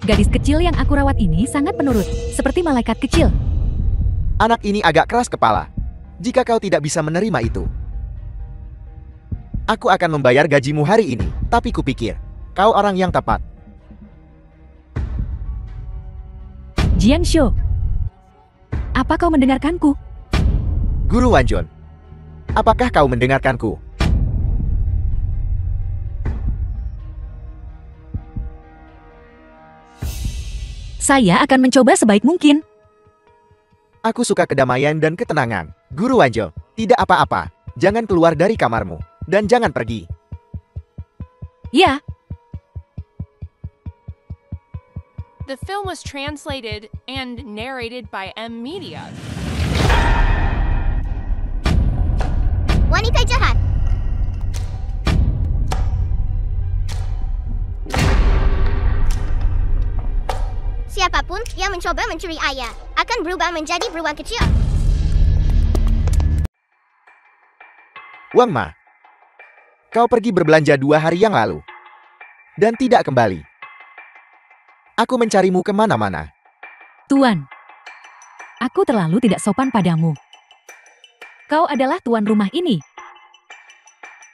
Gadis kecil yang aku rawat ini sangat penurut, seperti malaikat kecil. Anak ini agak keras kepala. Jika kau tidak bisa menerima itu, aku akan membayar gajimu hari ini. Tapi kupikir, kau orang yang tepat. Jiangshu, apa kau mendengarkanku? Guru Wanjun, apakah kau mendengarkanku? Saya akan mencoba sebaik mungkin. Aku suka kedamaian dan ketenangan. Guru Wanjun, tidak apa-apa. Jangan keluar dari kamarmu. Dan jangan pergi. Ya. The film was translated and narrated by M Media. Wanita jahat. Siapapun yang mencoba mencuri ayah akan berubah menjadi beruang kecil. Wang Ma, kau pergi berbelanja 2 hari yang lalu. Dan tidak kembali. Aku mencarimu kemana-mana. Tuan, aku terlalu tidak sopan padamu. Kau adalah tuan rumah ini.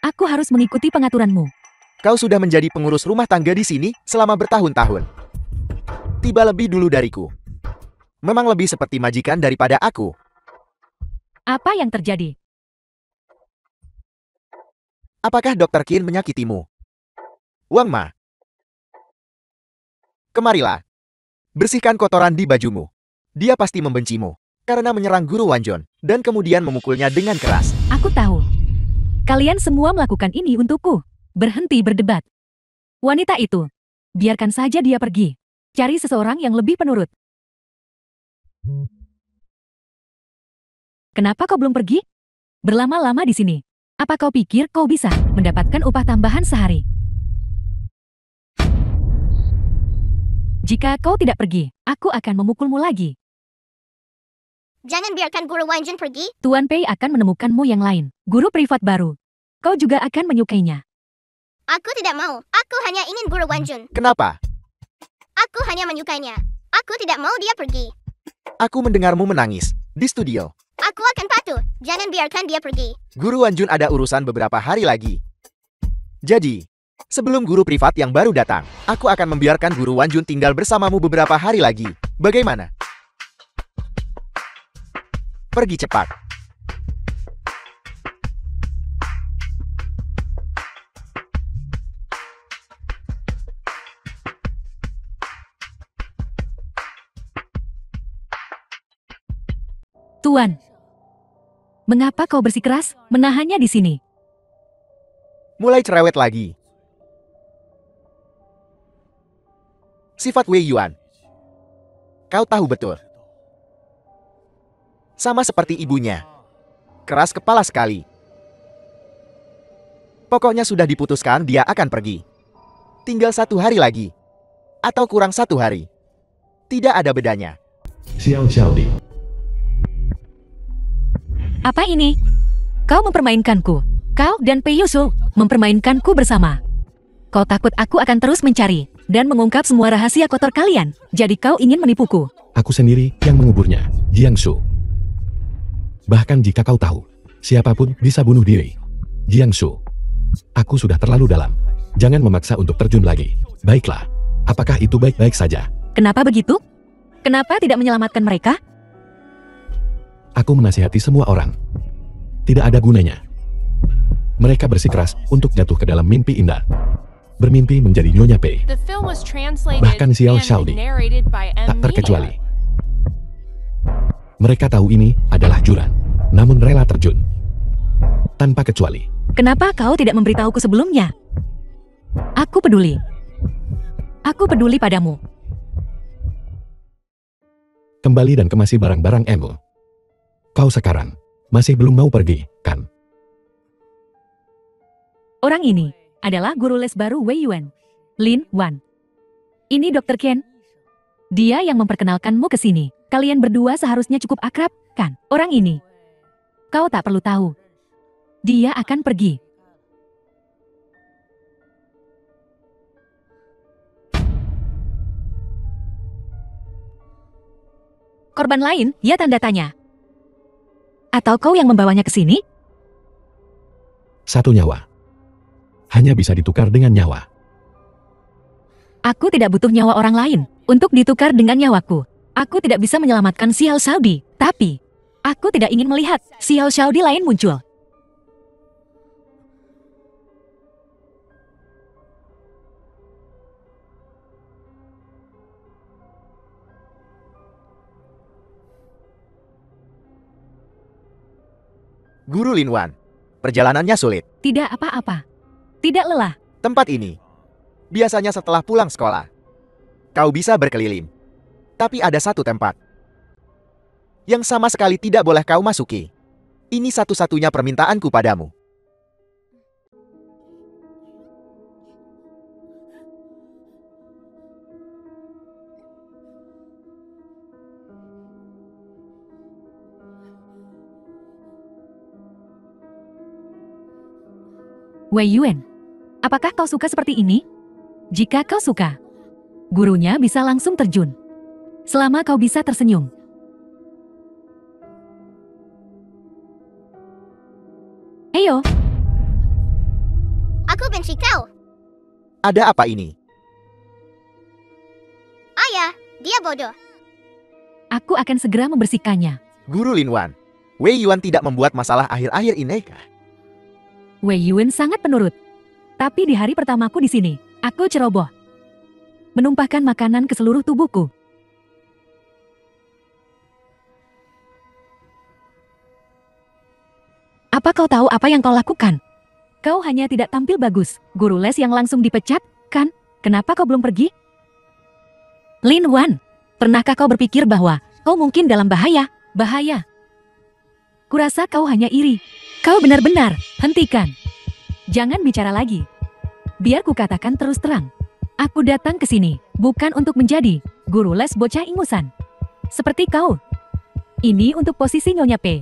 Aku harus mengikuti pengaturanmu. Kau sudah menjadi pengurus rumah tangga di sini selama bertahun-tahun. Tiba lebih dulu dariku. Memang lebih seperti majikan daripada aku. Apa yang terjadi? Apakah Dr. Qin menyakitimu? Wang Ma, kemarilah. Bersihkan kotoran di bajumu. Dia pasti membencimu karena menyerang Guru Wanjun dan kemudian memukulnya dengan keras. Aku tahu. Kalian semua melakukan ini untukku. Berhenti berdebat. Wanita itu, biarkan saja dia pergi. Cari seseorang yang lebih penurut. Kenapa kau belum pergi? Berlama-lama di sini. Apa kau pikir kau bisa mendapatkan upah tambahan sehari? Jika kau tidak pergi, aku akan memukulmu lagi. Jangan biarkan Guru Wanjun pergi. Tuan Pei akan menemukanmu yang lain. Guru privat baru. Kau juga akan menyukainya. Aku tidak mau. Aku hanya ingin Guru Wanjun. Kenapa? Aku hanya menyukainya. Aku tidak mau dia pergi. Aku mendengarmu menangis di studio. Aku akan patuh. Jangan biarkan dia pergi. Guru Wanjun ada urusan beberapa hari lagi. Jadi, sebelum guru privat yang baru datang, aku akan membiarkan Guru Wanjun tinggal bersamamu beberapa hari lagi. Bagaimana? Pergi cepat. Tuan, mengapa kau bersikeras menahannya di sini? Mulai cerewet lagi. Sifat Wei Yuan. Kau tahu betul. Sama seperti ibunya. Keras kepala sekali. Pokoknya sudah diputuskan dia akan pergi. Tinggal 1 hari lagi. Atau kurang 1 hari. Tidak ada bedanya. Xiao Xiaoli. Apa ini? Kau mempermainkanku. Kau dan Pei Yusu mempermainkanku bersama. Kau takut aku akan terus mencari dan mengungkap semua rahasia kotor kalian. Jadi kau ingin menipuku. Aku sendiri yang menguburnya, Jiangsu. Bahkan jika kau tahu, siapapun bisa bunuh diri. Jiangsu, aku sudah terlalu dalam. Jangan memaksa untuk terjun lagi. Baiklah, apakah itu baik-baik saja? Kenapa begitu? Kenapa tidak menyelamatkan mereka? Aku menasihati semua orang. Tidak ada gunanya. Mereka bersikeras untuk jatuh ke dalam mimpi indah. Bermimpi menjadi Nyonya Pei. The film was translated Bahkan Xiao and Xiaoli narrated by M tak Media. terkecuali. Mereka tahu ini adalah jurang, namun rela terjun. Tanpa kecuali. Kenapa kau tidak memberitahuku sebelumnya? Aku peduli. Aku peduli padamu. Kembali dan kemasi barang-barang Emu. Kau sekarang masih belum mau pergi, kan? Orang ini adalah guru les baru Wei Yuan, Lin Wan. Ini Dr. Ken. Dia yang memperkenalkanmu ke sini. Kalian berdua seharusnya cukup akrab, kan? Orang ini. Kau tak perlu tahu. Dia akan pergi. Korban lain, ya tanda tanya. Atau kau yang membawanya ke sini? 1 nyawa. Hanya bisa ditukar dengan nyawa. Aku tidak butuh nyawa orang lain untuk ditukar dengan nyawaku. Aku tidak bisa menyelamatkan Xiao Shaodi, tapi aku tidak ingin melihat Xiao Shaodi lain muncul. Guru Linwan, perjalanannya sulit. Tidak apa-apa. Tidak lelah. Tempat ini, biasanya setelah pulang sekolah, kau bisa berkeliling. Tapi ada satu tempat yang sama sekali tidak boleh kau masuki. Ini satu-satunya permintaanku padamu. Wei Yuan, apakah kau suka seperti ini? Jika kau suka, gurunya bisa langsung terjun. Selama kau bisa tersenyum. Ayo, Aku benci kau. Ada apa ini? Ayah, dia bodoh. aku akan segera membersihkannya. Guru Linwan, Wei Yuan tidak membuat masalah akhir-akhir ini kah? Wei Yuan sangat penurut. Tapi di hari pertamaku di sini, aku ceroboh. Menumpahkan makanan ke seluruh tubuhku. Apa kau tahu apa yang kau lakukan? Kau hanya tidak tampil bagus. Guru les yang langsung dipecat, kan? Kenapa kau belum pergi? Lin Wan, pernahkah kau berpikir bahwa kau mungkin dalam bahaya? Bahaya. Kurasa kau hanya iri. Kau benar-benar, hentikan. Jangan bicara lagi. Biar ku katakan terus terang. Aku datang ke sini, bukan untuk menjadi guru les bocah ingusan. Seperti kau. Ini untuk posisi Nyonya P.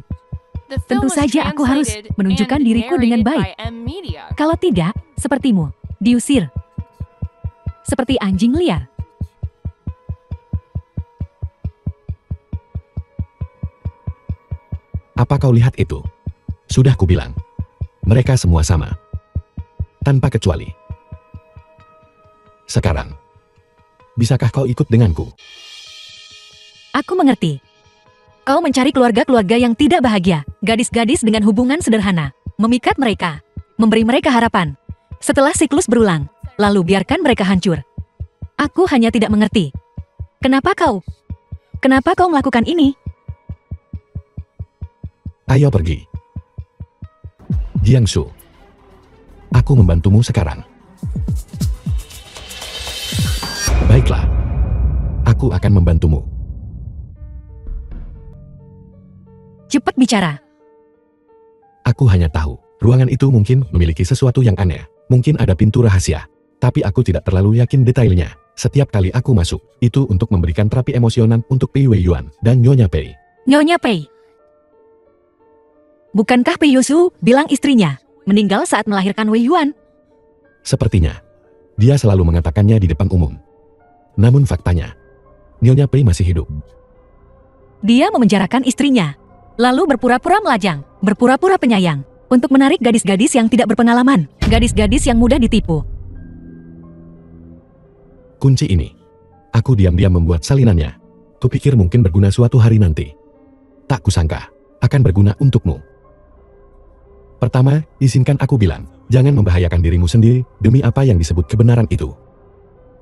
The film Tentu was saja aku harus translated menunjukkan and diriku dengan narrated baik. by M Media. Kalau tidak, sepertimu, diusir. Seperti anjing liar. Apa kau lihat itu? Sudah kubilang. Mereka semua sama. Tanpa kecuali. Sekarang, bisakah kau ikut denganku? Aku mengerti. Kau mencari keluarga-keluarga yang tidak bahagia, gadis-gadis dengan hubungan sederhana, memikat mereka, memberi mereka harapan. Setelah siklus berulang, lalu biarkan mereka hancur. Aku hanya tidak mengerti. Kenapa kau melakukan ini? Ayo pergi. Jiangsu. Aku membantumu sekarang. Baiklah. Aku akan membantumu. Cepat bicara. Aku hanya tahu, ruangan itu mungkin memiliki sesuatu yang aneh. Mungkin ada pintu rahasia. Tapi aku tidak terlalu yakin detailnya. Setiap kali aku masuk, itu untuk memberikan terapi emosional untuk Pei Wei Yuan dan Nyonya Pei. Nyonya Pei. Bukankah Pei Yusu bilang istrinya meninggal saat melahirkan Wei Yuan? Sepertinya, dia selalu mengatakannya di depan umum. Namun faktanya, Nyonya Pei masih hidup. Dia memenjarakan istrinya, lalu berpura-pura melajang, berpura-pura penyayang, untuk menarik gadis-gadis yang tidak berpengalaman, gadis-gadis yang mudah ditipu. Kunci ini, aku diam-diam membuat salinannya. Kupikir mungkin berguna suatu hari nanti. Tak kusangka, akan berguna untukmu. Pertama, izinkan aku bilang, jangan membahayakan dirimu sendiri demi apa yang disebut kebenaran itu.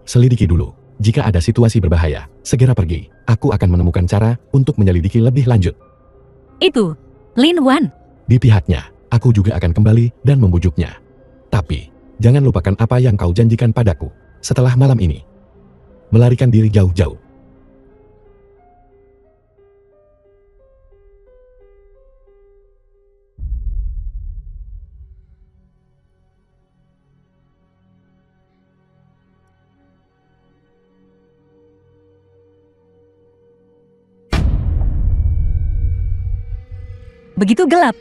Selidiki dulu, jika ada situasi berbahaya, segera pergi. Aku akan menemukan cara untuk menyelidiki lebih lanjut. Itu, Lin Wan. Di pihaknya, aku juga akan kembali dan membujuknya. Tapi, jangan lupakan apa yang kau janjikan padaku. Setelah malam ini, melarikan diri jauh-jauh. begitu gelap.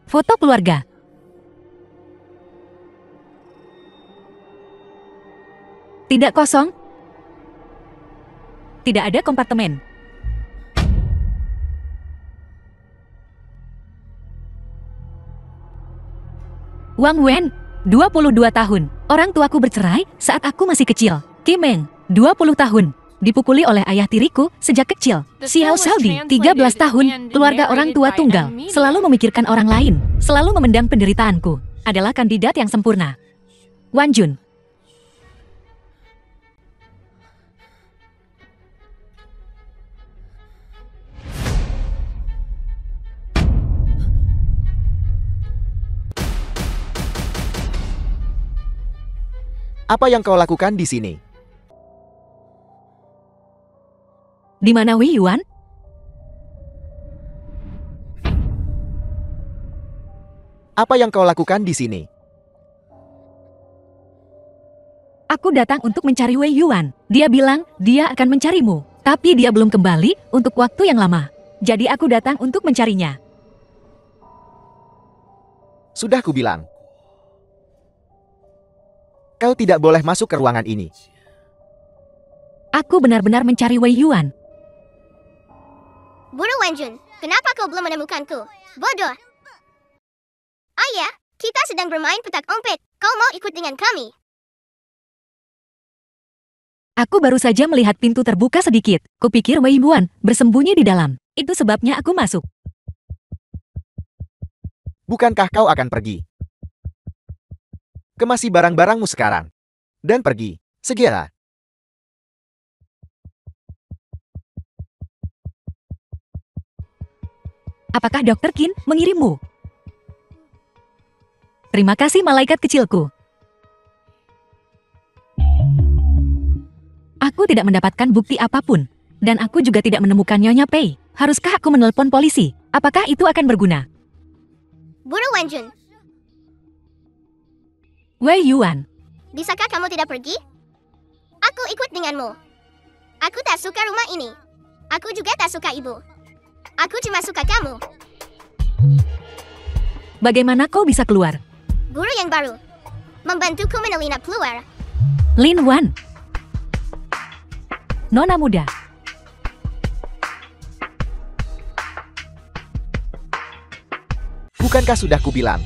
Foto keluarga. Tidak kosong. Tidak ada kompartemen. Wang Wen, 22 tahun. Orang tuaku bercerai saat aku masih kecil. Kim Eng, 20 tahun. Dipukuli oleh ayah tiriku sejak kecil. Xiao Xiaodi, 13 tahun. Keluarga orang tua tunggal. Selalu memikirkan orang lain. Selalu memendam penderitaanku. Adalah kandidat yang sempurna. Wan Jun. Apa yang kau lakukan di sini? Di mana Wei Yuan? Apa yang kau lakukan di sini? Aku datang untuk mencari Wei Yuan. Dia bilang dia akan mencarimu. Tapi dia belum kembali untuk waktu yang lama. Jadi aku datang untuk mencarinya. Sudah kubilang. Kau tidak boleh masuk ke ruangan ini. Aku benar-benar mencari Wei Yuan. Buruh Wan Jun, kenapa kau belum menemukanku? Bodoh. Ayah, kita sedang bermain petak umpet. Kau mau ikut dengan kami? Aku baru saja melihat pintu terbuka sedikit. Kupikir Wei Yuan bersembunyi di dalam. Itu sebabnya aku masuk. Bukankah kau akan pergi? Kemasi barang-barangmu sekarang. Dan pergi. Segera. Apakah Dr. Qin mengirimmu? Terima kasih malaikat kecilku. Aku tidak mendapatkan bukti apapun. Dan aku juga tidak menemukan Nyonya Pei. Haruskah aku menelpon polisi? Apakah itu akan berguna? Buruh Wan Jun, Wei Yuan. bisakah kamu tidak pergi? Aku ikut denganmu. Aku tak suka rumah ini. Aku juga tak suka ibu. Aku cuma suka kamu. Bagaimana kau bisa keluar? Guru yang baru membantuku menyelinap keluar. Lin Wan. Nona muda. Bukankah sudah kubilang?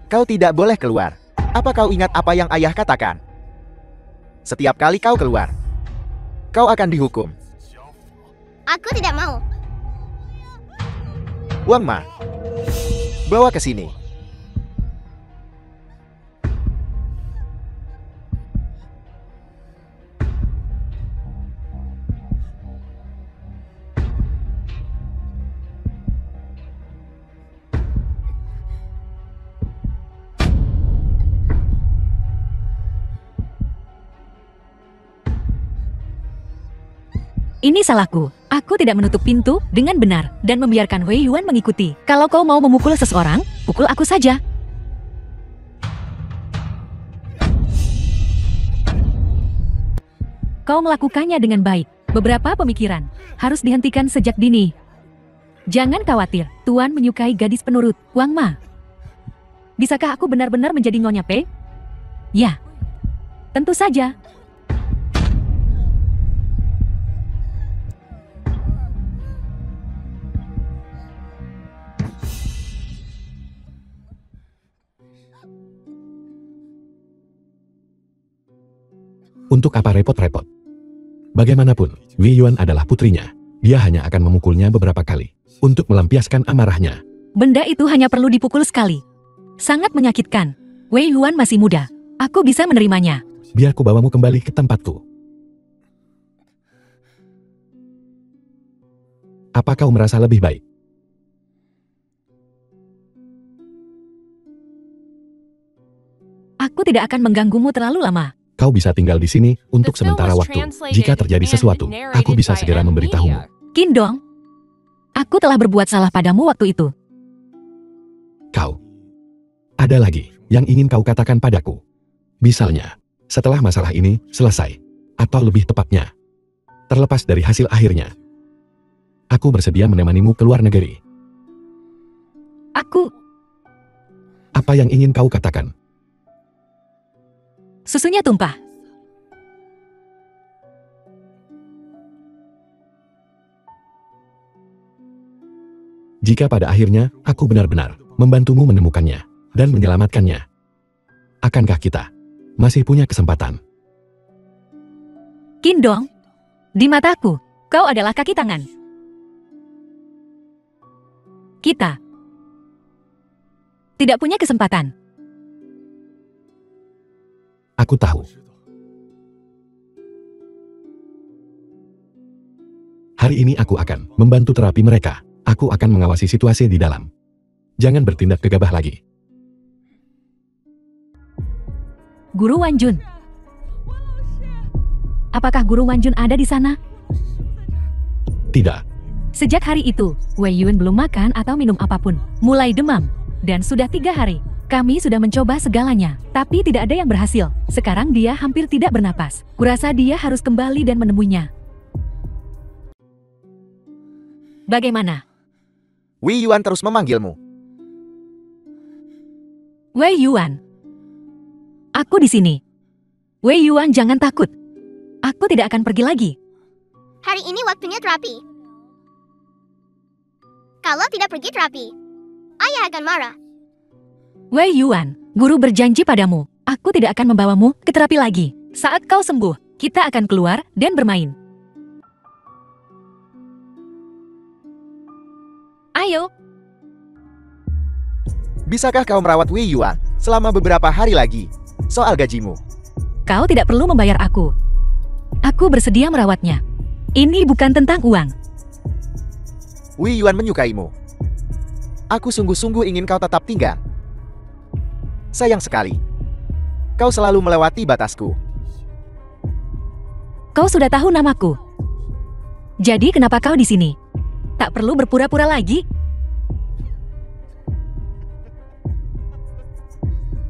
Kau tidak boleh keluar. Apa kau ingat apa yang ayah katakan? Setiap kali kau keluar, kau akan dihukum. Aku tidak mau. Wang Ma, bawa ke sini. Ini salahku. Aku tidak menutup pintu dengan benar dan membiarkan Wei Yuan mengikuti. Kalau kau mau memukul seseorang, pukul aku saja. Kau melakukannya dengan baik. Beberapa pemikiran harus dihentikan sejak dini. Jangan khawatir, Tuan menyukai gadis penurut, Wang Ma. Bisakah aku benar-benar menjadi Nyonya Pei? Ya, tentu saja. Untuk apa repot-repot? Bagaimanapun, Wei Yuan adalah putrinya. Dia hanya akan memukulnya beberapa kali untuk melampiaskan amarahnya. Benda itu hanya perlu dipukul sekali. Sangat menyakitkan. Wei Yuan masih muda. Aku bisa menerimanya. Biar ku bawamu kembali ke tempatku. Apa kau merasa lebih baik? Aku tidak akan mengganggumu terlalu lama. Kau bisa tinggal di sini untuk sementara waktu. Jika terjadi sesuatu, aku bisa segera memberitahumu. Qin Dong, aku telah berbuat salah padamu waktu itu. Kau. Ada lagi. yang ingin kau katakan padaku? Misalnya, setelah masalah ini selesai, atau lebih tepatnya, terlepas dari hasil akhirnya, aku bersedia menemanimu ke luar negeri. Aku, Apa yang ingin kau katakan? susunya tumpah. Jika pada akhirnya aku benar-benar membantumu menemukannya dan menyelamatkannya, akankah kita masih punya kesempatan? Kindong, di mataku, kau adalah kaki tangan. Kita tidak punya kesempatan. Aku tahu. Hari ini aku akan membantu terapi mereka. Aku akan mengawasi situasi di dalam. Jangan bertindak gegabah lagi. Guru Wanjun. Apakah Guru Wanjun ada di sana? Tidak. Sejak hari itu, Wei Yun belum makan atau minum apapun. Mulai demam. Dan sudah 3 hari. Kami sudah mencoba segalanya, tapi tidak ada yang berhasil. Sekarang dia hampir tidak bernapas. Kurasa dia harus kembali dan menemuinya. Bagaimana? Wei Yuan terus memanggilmu. Wei Yuan. Aku di sini. Wei Yuan, jangan takut. Aku tidak akan pergi lagi. Hari ini waktunya terapi. Kalau tidak pergi terapi, ayah akan marah. Wei Yuan, guru berjanji padamu, aku tidak akan membawamu ke terapi lagi. Saat kau sembuh, kita akan keluar dan bermain. Ayo, Bisakah kau merawat Wei Yuan selama beberapa hari lagi? Soal gajimu. kau tidak perlu membayar aku. Aku bersedia merawatnya. Ini bukan tentang uang. Wei Yuan menyukaimu. Aku sungguh-sungguh ingin kau tetap tinggal. Sayang sekali. Kau selalu melewati batasku. Kau sudah tahu namaku. Jadi kenapa kau di sini? Tak perlu berpura-pura lagi.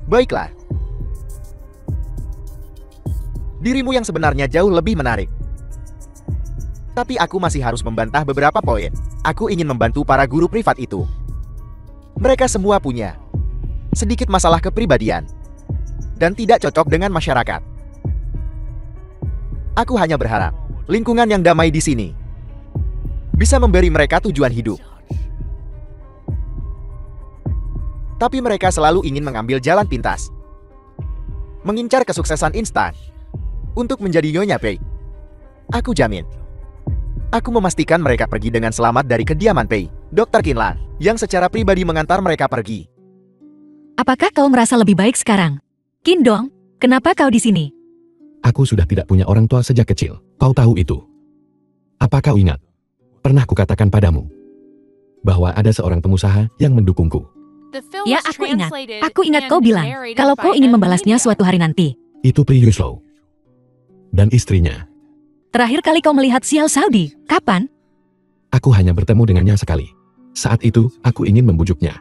Baiklah. Dirimu yang sebenarnya jauh lebih menarik. Tapi aku masih harus membantah beberapa poin. Aku ingin membantu para guru privat itu. Mereka semua punya sedikit masalah kepribadian dan tidak cocok dengan masyarakat. Aku hanya berharap lingkungan yang damai di sini bisa memberi mereka tujuan hidup. Tapi mereka selalu ingin mengambil jalan pintas, mengincar kesuksesan instan untuk menjadi Nyonya Pei. Aku jamin, aku memastikan mereka pergi dengan selamat dari kediaman Pei, Dr. Qinlan, yang secara pribadi mengantar mereka pergi. Apakah kau merasa lebih baik sekarang? Kindong, kenapa kau di sini? Aku sudah tidak punya orang tua sejak kecil. Kau tahu itu. Apa kau ingat? Pernah kukatakan padamu bahwa ada seorang pengusaha yang mendukungku. The film Ya, was aku ingat. translated Aku ingat kau and bilang, narrated kalau by kau ingin M. membalasnya Media. suatu hari nanti. Itu Pri Yuslo dan istrinya. Terakhir kali kau melihat Xiao Saudi, kapan? Aku hanya bertemu dengannya sekali. Saat itu, aku ingin membujuknya.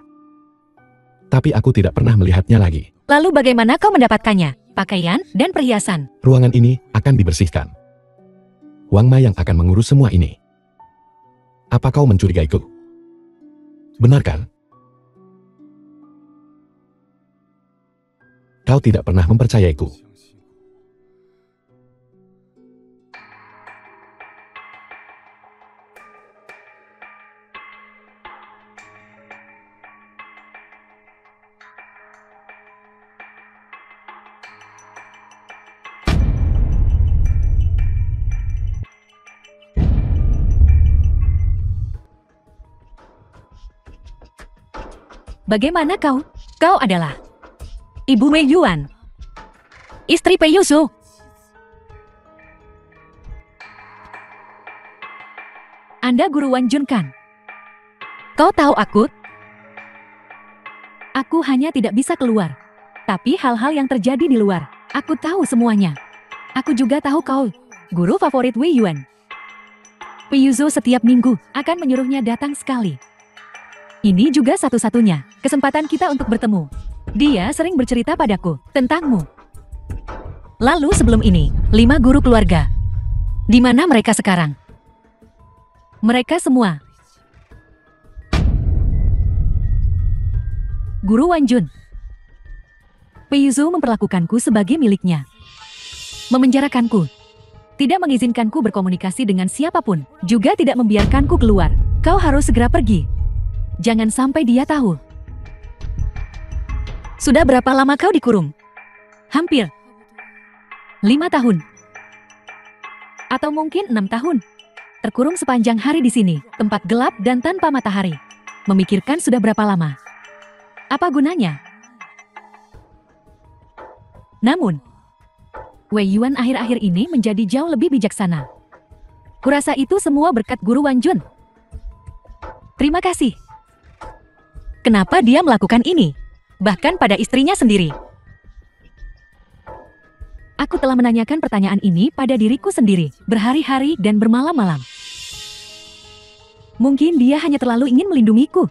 Tapi aku tidak pernah melihatnya lagi. Lalu bagaimana kau mendapatkannya? Pakaian dan perhiasan. Ruangan ini akan dibersihkan. Wang Ma yang akan mengurus semua ini. Apa kau mencurigaiku? Benar kan? Kau tidak pernah mempercayaiku. Bagaimana kau? Kau adalah Ibu Wei Yuan, istri Pei Yusu. Anda Guru Wanjun kan? Kau tahu aku? Aku hanya tidak bisa keluar. Tapi hal-hal yang terjadi di luar, aku tahu semuanya. Aku juga tahu kau, guru favorit Wei Yuan. Pei Yusu setiap minggu akan menyuruhnya datang sekali. Ini juga satu-satunya kesempatan kita untuk bertemu. Dia sering bercerita padaku tentangmu. Lalu sebelum ini, 5 guru keluarga. Di mana mereka sekarang? Mereka semua. Guru Wanjun. Peiyuzo memperlakukanku sebagai miliknya. Memenjarakanku. Tidak mengizinkanku berkomunikasi dengan siapapun. Juga tidak membiarkanku keluar. Kau harus segera pergi. Jangan sampai dia tahu. Sudah berapa lama kau dikurung? Hampir 5 tahun. Atau mungkin 6 tahun. Terkurung sepanjang hari di sini, tempat gelap dan tanpa matahari. Memikirkan sudah berapa lama. Apa gunanya? Namun, Wei Yuan akhir-akhir ini menjadi jauh lebih bijaksana. Kurasa itu semua berkat Guru Wanjun. Terima kasih. Kenapa dia melakukan ini? Bahkan pada istrinya sendiri. Aku telah menanyakan pertanyaan ini pada diriku sendiri, berhari-hari dan bermalam-malam. Mungkin dia hanya terlalu ingin melindungiku.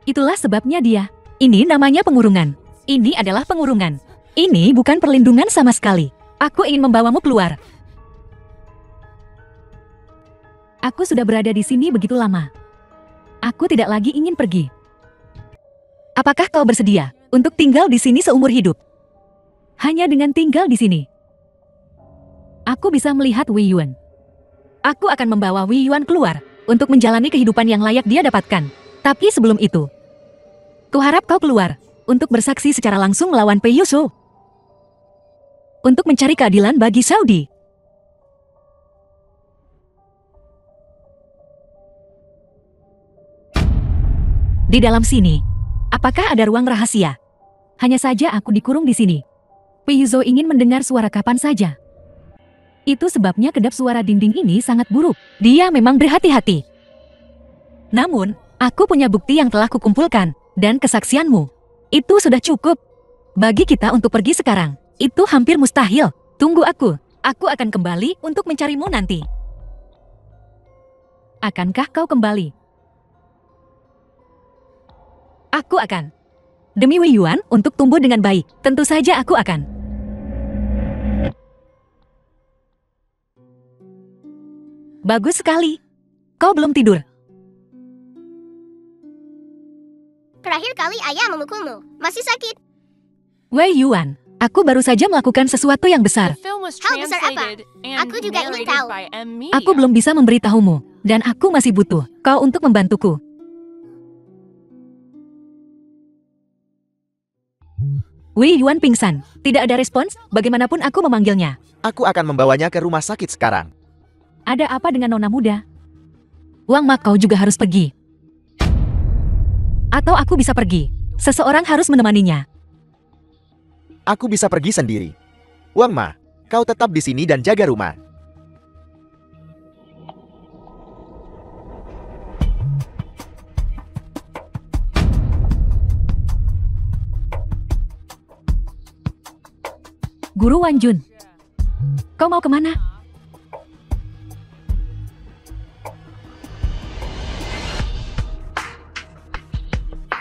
Itulah sebabnya dia. Ini namanya pengurungan. Ini adalah pengurungan. Ini bukan perlindungan sama sekali. Aku ingin membawamu keluar. Aku sudah berada di sini begitu lama. Aku tidak lagi ingin pergi. Apakah kau bersedia untuk tinggal di sini seumur hidup? Hanya dengan tinggal di sini, aku bisa melihat Wei Yuan. Aku akan membawa Wei Yuan keluar untuk menjalani kehidupan yang layak dia dapatkan. Tapi sebelum itu, kuharap kau keluar untuk bersaksi secara langsung melawan Peiyuzo. Untuk mencari keadilan bagi Saudi. Di dalam sini, apakah ada ruang rahasia? Hanya saja aku dikurung di sini. Peiyuzo ingin mendengar suara kapan saja. Itu sebabnya kedap suara dinding ini sangat buruk. Dia memang berhati-hati. Namun, aku punya bukti yang telah kukumpulkan, dan kesaksianmu. Itu sudah cukup. Bagi kita untuk pergi sekarang, itu hampir mustahil. Tunggu aku. Aku akan kembali untuk mencarimu nanti. Akankah kau kembali? Aku akan. Demi Wei Yuan untuk tumbuh dengan baik, tentu saja aku akan. Bagus sekali. Kau belum tidur. Terakhir kali ayah memukulmu. Masih sakit. Wei Yuan, aku baru saja melakukan sesuatu yang besar. The film was Hal besar apa? translated and Aku juga ingin narrated tahu. by M Media. Aku belum bisa memberitahumu, dan aku masih butuh kau untuk membantuku. Wei Yuan pingsan. Tidak ada respons, bagaimanapun aku memanggilnya. Aku akan membawanya ke rumah sakit sekarang. Ada apa dengan nona muda? Wang Ma, kau juga harus pergi. Atau aku bisa pergi. Seseorang harus menemaninya. Aku bisa pergi sendiri. Wang Ma, kau tetap di sini dan jaga rumah. Guru Wanjun, kau mau kemana?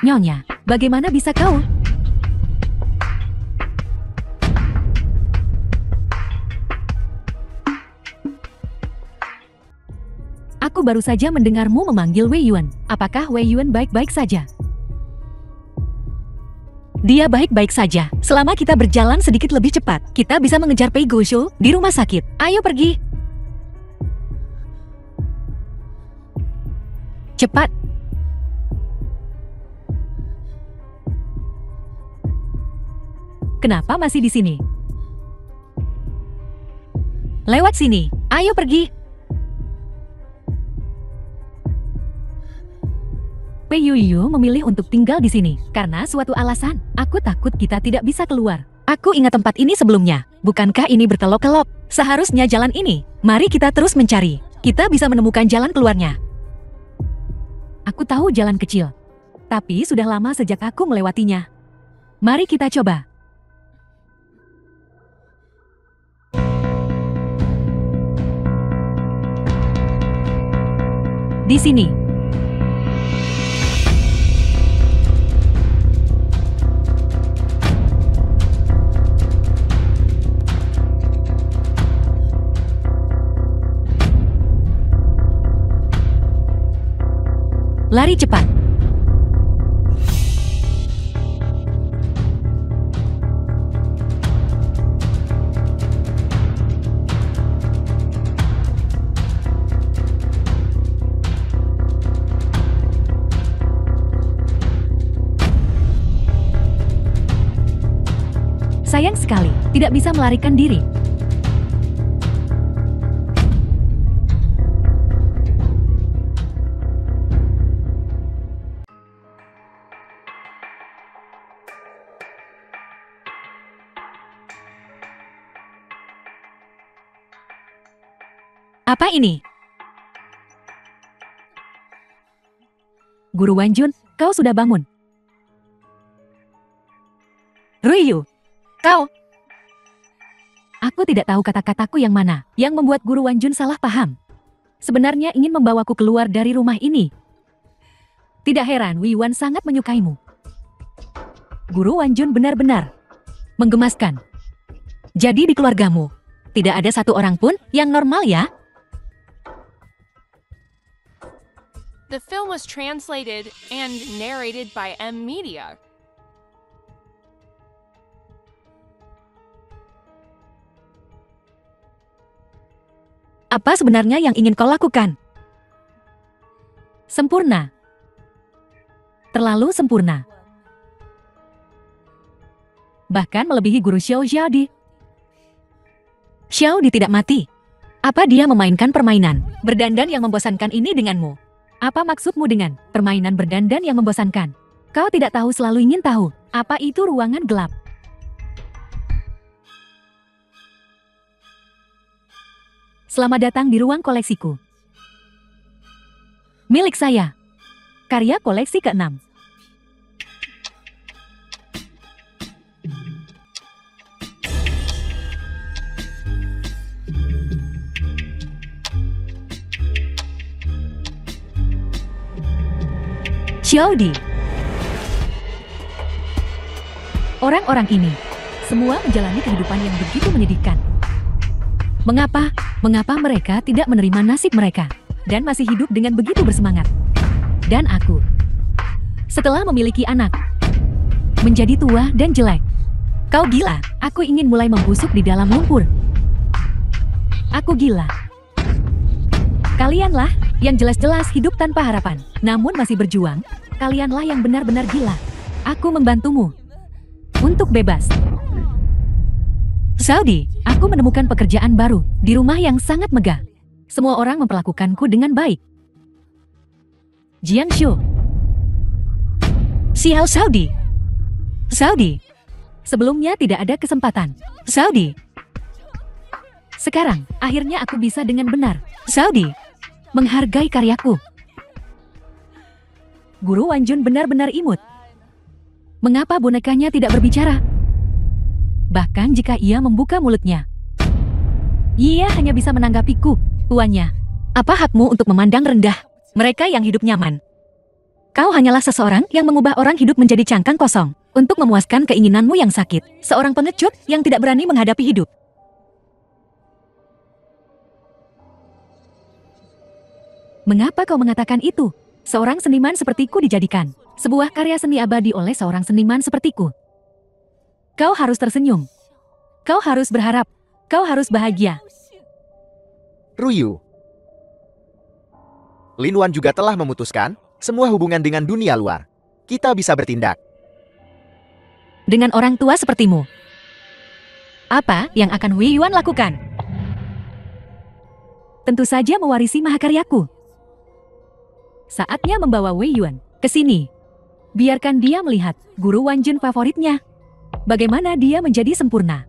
Nyonya, bagaimana bisa kau? Aku baru saja mendengarmu memanggil Wei Yuan. Apakah Wei Yuan baik-baik saja? Dia baik-baik saja. Selama kita berjalan sedikit lebih cepat, kita bisa mengejar Pei Gosho di rumah sakit. Ayo pergi. Cepat. Kenapa masih di sini? Lewat sini. Ayo pergi. Pei Yuyu memilih untuk tinggal di sini karena suatu alasan. Aku takut kita tidak bisa keluar. Aku ingat tempat ini sebelumnya. Bukankah ini berkelok-kelok? Seharusnya jalan ini. Mari kita terus mencari. Kita bisa menemukan jalan keluarnya. Aku tahu jalan kecil. Tapi sudah lama sejak aku melewatinya. Mari kita coba. Di sini. Lari cepat. Sayang sekali, tidak bisa melarikan diri. Apa ini? Guru Wanjun, kau sudah bangun. Ruiyu, kau. Aku tidak tahu kata-kataku yang mana yang membuat Guru Wanjun salah paham. Sebenarnya ingin membawaku keluar dari rumah ini. Tidak heran Wei Yuan sangat menyukaimu. Guru Wanjun benar-benar menggemaskan. Jadi di keluargamu, tidak ada satu orang pun yang normal ya? The film was translated and narrated by M Media. Apa sebenarnya yang ingin kau lakukan? Sempurna. Terlalu sempurna. Bahkan melebihi guru Xiao Xiaodi. Xiaodi tidak mati. Apa dia memainkan permainan berdandan yang membosankan ini denganmu? Apa maksudmu dengan permainan berdandan yang membosankan? Kau tidak tahu selalu ingin tahu apa itu ruangan gelap. Selamat datang di ruang koleksiku. Milik saya. Karya koleksi ke-6. Xiaodi. Orang-orang ini semua menjalani kehidupan yang begitu menyedihkan. Mengapa mereka tidak menerima nasib mereka dan masih hidup dengan begitu bersemangat? Dan aku, setelah memiliki anak, menjadi tua dan jelek. Kau gila, aku ingin mulai membusuk di dalam lumpur. Aku gila. Kalianlah yang jelas-jelas hidup tanpa harapan, namun masih berjuang. Kalianlah yang benar-benar gila. Aku membantumu untuk bebas. Xiaodi, aku menemukan pekerjaan baru di rumah yang sangat megah. Semua orang memperlakukanku dengan baik. Jiangshu. Xiao Xiaodi. Xiaodi. Sebelumnya tidak ada kesempatan. Xiaodi. Sekarang, akhirnya aku bisa dengan benar. Xiaodi. Menghargai karyaku. Guru Wanjun benar-benar imut. Mengapa bonekanya tidak berbicara? Bahkan jika ia membuka mulutnya, ia hanya bisa menanggapiku, tuannya. Apa hakmu untuk memandang rendah mereka yang hidup nyaman? Kau hanyalah seseorang yang mengubah orang hidup menjadi cangkang kosong untuk memuaskan keinginanmu yang sakit. Seorang pengecut yang tidak berani menghadapi hidup. Mengapa kau mengatakan itu? Seorang seniman sepertiku dijadikan sebuah karya seni abadi oleh seorang seniman sepertiku. Kau harus tersenyum. Kau harus berharap. Kau harus bahagia. Ruiyu. Lin Wan juga telah memutuskan semua hubungan dengan dunia luar. Kita bisa bertindak. Dengan orang tua sepertimu, apa yang akan Wei Yuan lakukan? Tentu saja mewarisi mahakaryaku. Saatnya membawa Wei Yuan ke sini. Biarkan dia melihat guru Wanjun favoritnya. Bagaimana dia menjadi sempurna.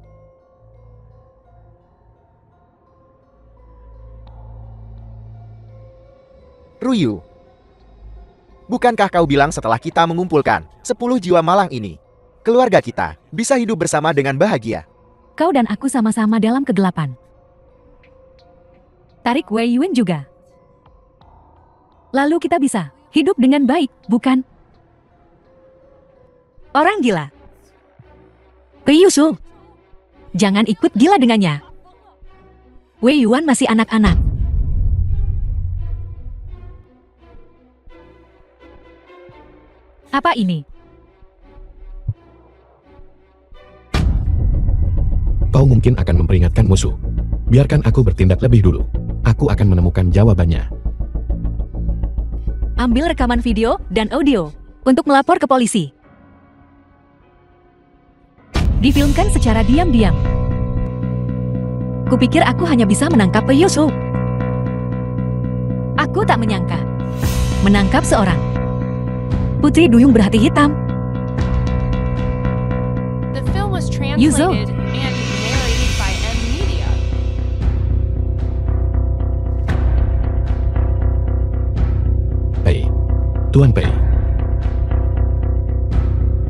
Ruiyu. Bukankah kau bilang setelah kita mengumpulkan 10 jiwa malang ini, keluarga kita bisa hidup bersama dengan bahagia? Kau dan aku sama-sama dalam kegelapan. Tarik Wei Yuan juga. Lalu kita bisa hidup dengan baik, bukan? Orang gila. Wei Yushu, jangan ikut gila dengannya. Wei Yuan masih anak-anak. Apa ini? Kau mungkin akan memperingatkan musuh. Biarkan aku bertindak lebih dulu. Aku akan menemukan jawabannya. Ambil rekaman video dan audio untuk melapor ke polisi. Difilmkan secara diam-diam. Kupikir aku hanya bisa menangkap Peiyusu. Aku tak menyangka menangkap seorang putri duyung berhati hitam. The film was Yuzo. translated and narrated by M Media. Pei. Tuan Pei.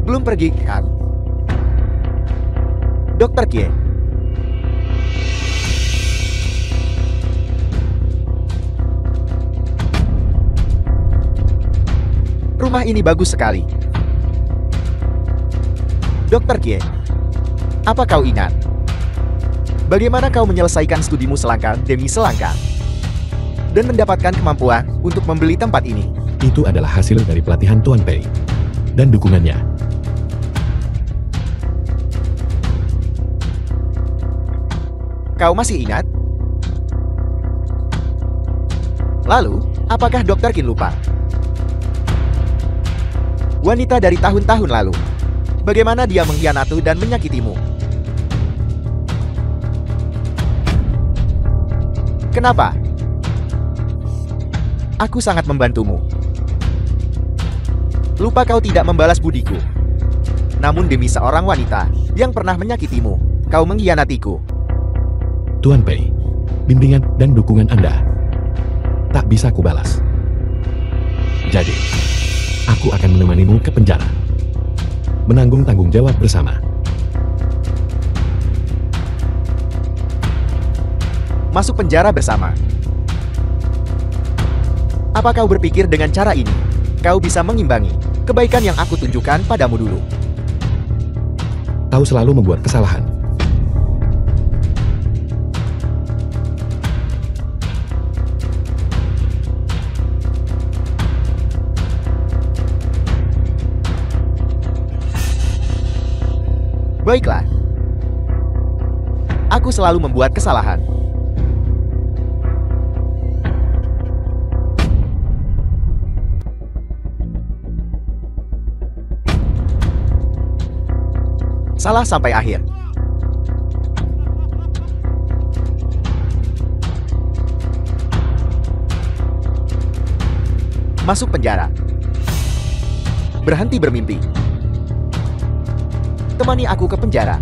Belum pergi, kan? Dokter Kie. Rumah ini bagus sekali. Dokter Kie, apa kau ingat? Bagaimana kau menyelesaikan studimu selangkah demi selangkah? Dan mendapatkan kemampuan untuk membeli tempat ini. Itu adalah hasil dari pelatihan Tuan Pei. Dan dukungannya. Kau masih ingat? Lalu, apakah Dokter Kin lupa? Wanita dari tahun-tahun lalu. Bagaimana dia mengkhianati dan menyakitimu? Kenapa? Aku sangat membantumu. Lupa kau tidak membalas budiku. Namun demi seorang wanita yang pernah menyakitimu, kau mengkhianatiku. Tuan Pei, bimbingan dan dukungan Anda tak bisa kubalas. Jadi, aku akan menemanimu ke penjara. Menanggung tanggung jawab bersama. Masuk penjara bersama. Apa kau berpikir dengan cara ini, kau bisa mengimbangi kebaikan yang aku tunjukkan padamu dulu? Kau selalu membuat kesalahan. Baiklah. Aku selalu membuat kesalahan. Salah sampai akhir. Masuk penjara. Berhenti bermimpi. Temani aku ke penjara.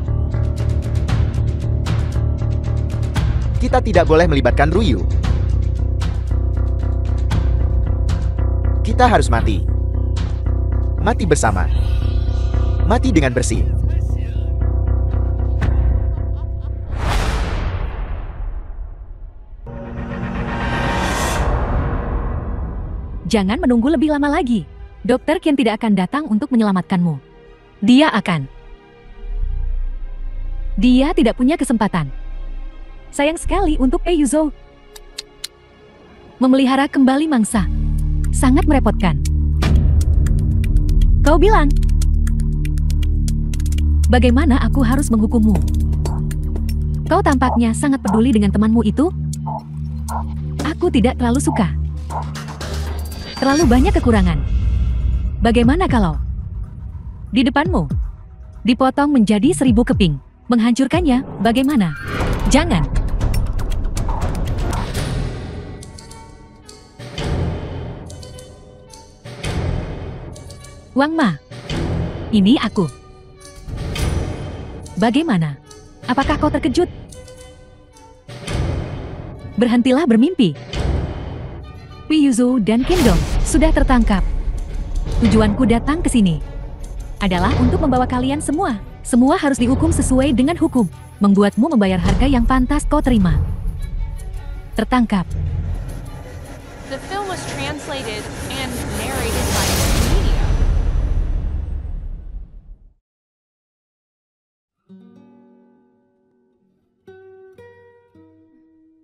Kita tidak boleh melibatkan Ruyu. Kita harus mati. Mati bersama. Mati dengan bersih. Jangan menunggu lebih lama lagi. Dokter Qian tidak akan datang untuk menyelamatkanmu. Dia tidak punya kesempatan. Sayang sekali untuk Peiyuzo. Memelihara kembali mangsa sangat merepotkan. Kau bilang, bagaimana aku harus menghukummu? Kau tampaknya sangat peduli dengan temanmu itu. Aku tidak terlalu suka. Terlalu banyak kekurangan. Bagaimana kalau di depanmu dipotong menjadi 1000 keping? Menghancurkannya, bagaimana? Jangan. Wang Ma, ini aku. Bagaimana? Apakah kau terkejut? Berhentilah bermimpi. Peiyuzo dan Qin Dong sudah tertangkap. Tujuanku datang ke sini adalah untuk membawa kalian semua. Semua harus dihukum sesuai dengan hukum. Membuatmu membayar harga yang pantas kau terima. Tertangkap. The film was translated and narrated by Media.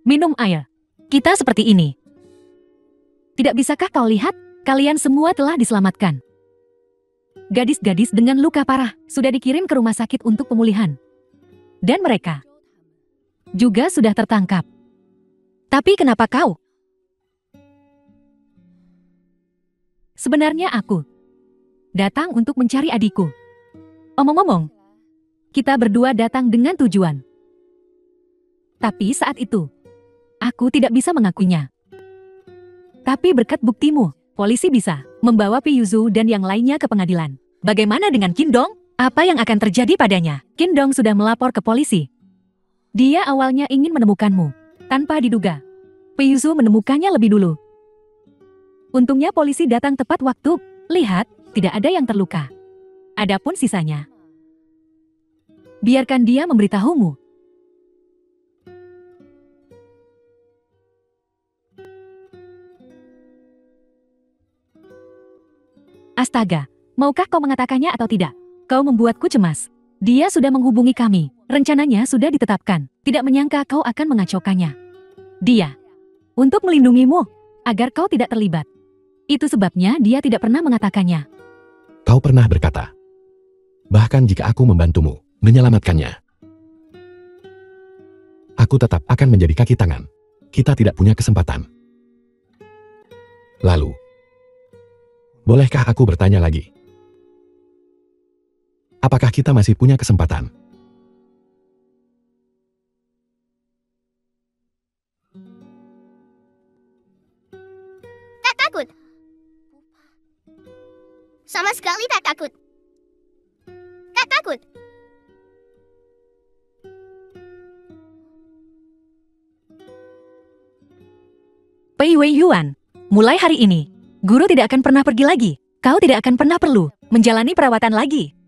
Minum air. Kita seperti ini. Tidak bisakah kau lihat? Kalian semua telah diselamatkan. Gadis-gadis dengan luka parah sudah dikirim ke rumah sakit untuk pemulihan. Dan mereka juga sudah tertangkap. Tapi kenapa kau? Sebenarnya aku datang untuk mencari adikku. Omong-omong, kita berdua datang dengan tujuan. Tapi saat itu, aku tidak bisa mengakuinya. Tapi berkat buktimu, polisi bisa membawa Piyuzu dan yang lainnya ke pengadilan. Bagaimana dengan Kindong? Apa yang akan terjadi padanya? Kindong sudah melapor ke polisi. Dia awalnya ingin menemukanmu. Tanpa diduga, Piyuzu menemukannya lebih dulu. Untungnya polisi datang tepat waktu. Lihat, tidak ada yang terluka. Adapun sisanya, biarkan dia memberitahumu. Astaga, maukah kau mengatakannya atau tidak? Kau membuatku cemas. Dia sudah menghubungi kami. Rencananya sudah ditetapkan. Tidak menyangka kau akan mengacaukannya. Dia, untuk melindungimu, agar kau tidak terlibat. Itu sebabnya dia tidak pernah mengatakannya. Kau pernah berkata, bahkan jika aku membantumu menyelamatkannya, aku tetap akan menjadi kaki tangan. Kita tidak punya kesempatan. Lalu, bolehkah aku bertanya lagi? Apakah kita masih punya kesempatan? Tak takut. Sama sekali tak takut. Tak takut. Pei Wei Yuan, mulai hari ini, guru tidak akan pernah pergi lagi. Kau tidak akan pernah perlu menjalani perawatan lagi.